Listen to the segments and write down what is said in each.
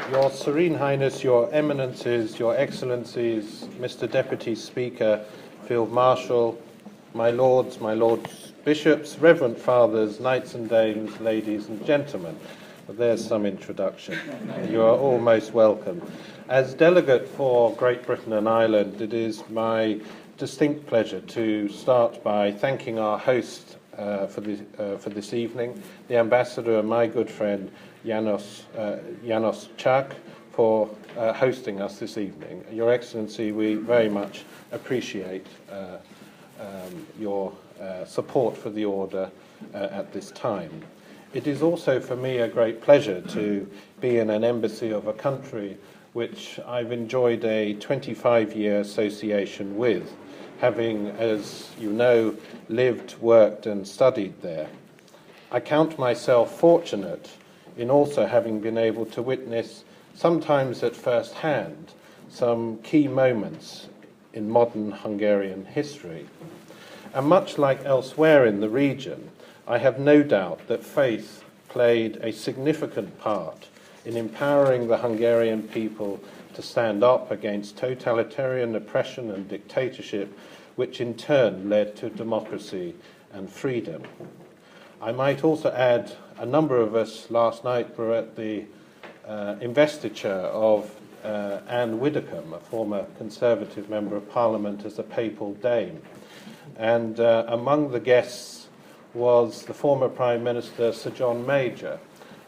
Your Serene Highness, Your Eminences, Your Excellencies, Mr. Deputy Speaker, Field Marshal, my Lords Bishops, Reverend Fathers, Knights and Dames, ladies and gentlemen. But there's some introduction. You are all most welcome. As delegate for Great Britain and Ireland, it is my distinct pleasure to start by thanking our host for this evening, the Ambassador and my good friend Janos Chak, for hosting us this evening. Your Excellency, we very much appreciate your support for the Order at this time. It is also for me a great pleasure to be in an embassy of a country which I've enjoyed a 25-year association with, having, as you know, lived, worked and studied there. I count myself fortunate in also having been able to witness, sometimes at first hand, some key moments in modern Hungarian history. And much like elsewhere in the region, I have no doubt that faith played a significant part in empowering the Hungarian people to stand up against totalitarian oppression and dictatorship, which in turn led to democracy and freedom. I might also add, a number of us last night were at the investiture of Anne Widdecombe, a former Conservative Member of Parliament, as a papal dame. And among the guests was the former Prime Minister, Sir John Major.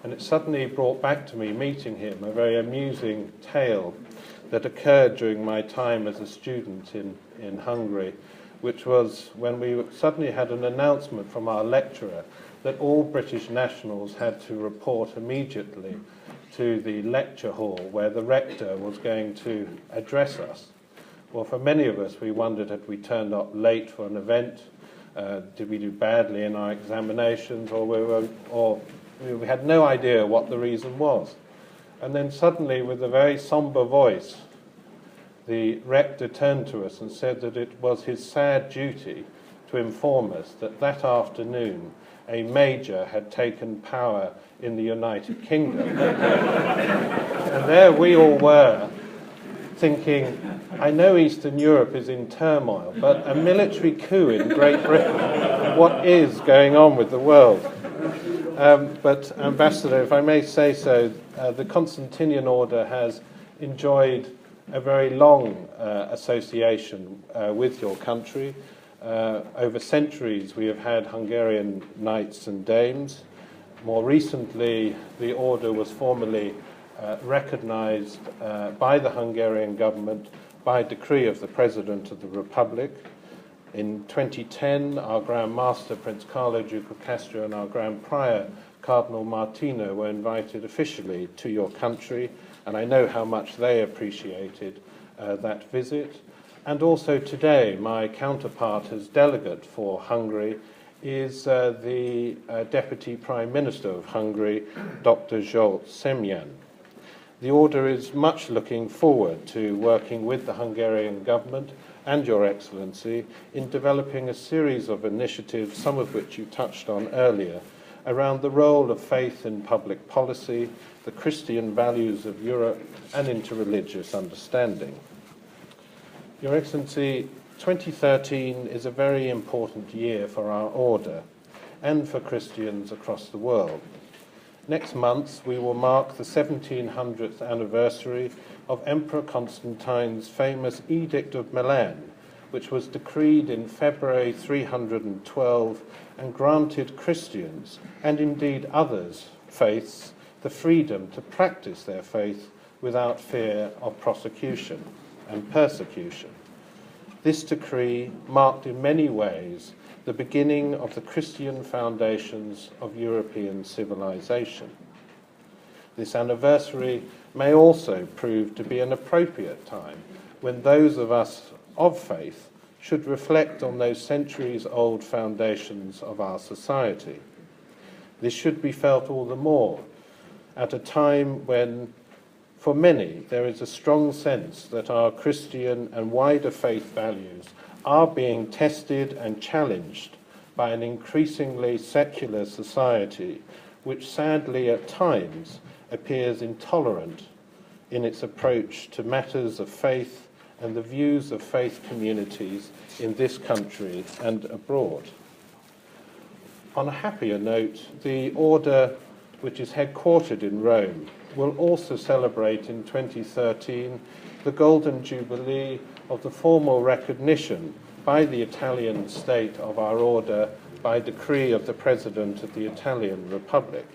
And it suddenly brought back to me, meeting him, a very amusing tale that occurred during my time as a student in Hungary, which was when we suddenly had an announcement from our lecturer that all British nationals had to report immediately to the lecture hall where the rector was going to address us. Well, for many of us, we wondered, had we turned up late for an event? Did we do badly in our examinations? Or we had no idea what the reason was. And then suddenly, with a very somber voice, the rector turned to us and said that it was his sad duty to inform us that that afternoon a major had taken power in the United Kingdom. And there we all were, thinking, I know Eastern Europe is in turmoil, but a military coup in Great Britain, what is going on with the world? But Ambassador, if I may say so, the Constantinian Order has enjoyed a very long association with your country. Over centuries we have had Hungarian knights and dames. More recently, the order was formally recognized by the Hungarian government by decree of the President of the Republic. In 2010, our Grand Master, Prince Carlo, Duke of Castro, and our Grand Prior, Cardinal Martino, were invited officially to your country, and I know how much they appreciated that visit. And also today, my counterpart as delegate for Hungary is the Deputy Prime Minister of Hungary, Dr. Zsolt Semjan. The Order is much looking forward to working with the Hungarian government and Your Excellency in developing a series of initiatives, some of which you touched on earlier, around the role of faith in public policy, the Christian values of Europe, and interreligious understanding. Your Excellency, 2013 is a very important year for our Order and for Christians across the world. Next month, we will mark the 1700th anniversary of Emperor Constantine's famous Edict of Milan, which was decreed in February 312 and granted Christians, and indeed others' faiths, the freedom to practice their faith without fear of prosecution and persecution. This decree marked in many ways the beginning of the Christian foundations of European civilization. This anniversary may also prove to be an appropriate time when those of us of faith should reflect on those centuries-old foundations of our society. This should be felt all the more at a time when, for many, there is a strong sense that our Christian and wider faith values are being tested and challenged by an increasingly secular society which sadly at times appears intolerant in its approach to matters of faith and the views of faith communities in this country and abroad. On a happier note, the Order, which is headquartered in Rome, will also celebrate in 2013 the Golden Jubilee of the formal recognition by the Italian state of our Order by decree of the President of the Italian Republic.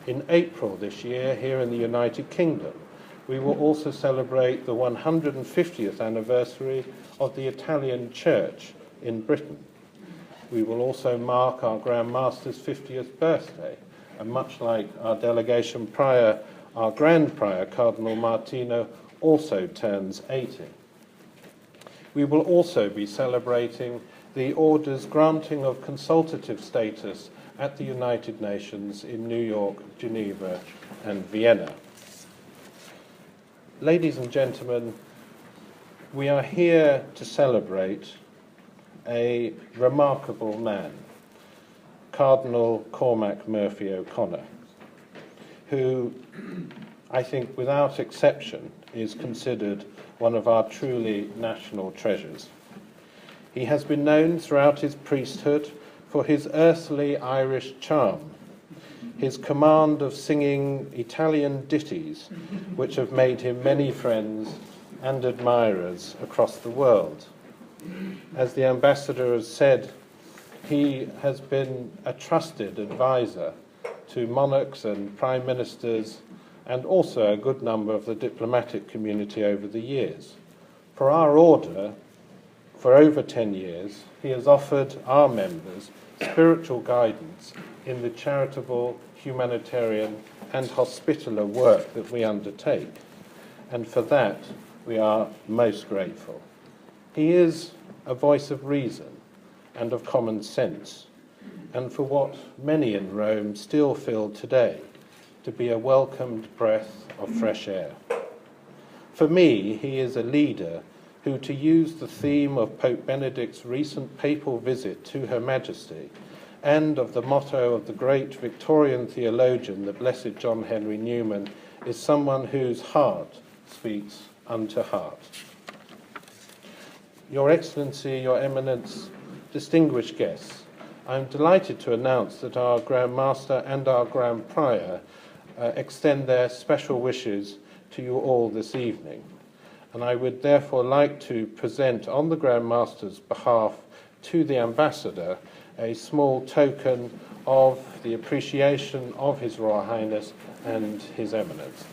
In April this year, here in the United Kingdom, we will also celebrate the 150th anniversary of the Italian Church in Britain. We will also mark our Grand Master's 50th birthday, and much like our delegation prior, our Grand Prior, Cardinal Martino, also turns 80. We will also be celebrating the Order's granting of consultative status at the United Nations in New York, Geneva, and Vienna. Ladies and gentlemen, we are here to celebrate a remarkable man, Cardinal Cormac Murphy O'Connor, who I think without exception is considered one of our truly national treasures. He has been known throughout his priesthood for his earthly Irish charm, his command of singing Italian ditties, which have made him many friends and admirers across the world. As the ambassador has said, he has been a trusted advisor to monarchs and prime ministers and also a good number of the diplomatic community over the years. For our Order, for over 10 years, he has offered our members spiritual guidance in the charitable, humanitarian and hospitaller work that we undertake, and for that we are most grateful. He is a voice of reason and of common sense, and for what many in Rome still feel today to be a welcomed breath of fresh air. For me, he is a leader who, to use the theme of Pope Benedict's recent papal visit to Her Majesty and of the motto of the great Victorian theologian, the Blessed John Henry Newman, is someone whose heart speaks unto heart. Your Excellency, Your Eminence, distinguished guests, I am delighted to announce that our Grand Master and our Grand Prior extend their special wishes to you all this evening. And I would therefore like to present on the Grand Master's behalf to the Ambassador a small token of the appreciation of His Royal Highness and His Eminence.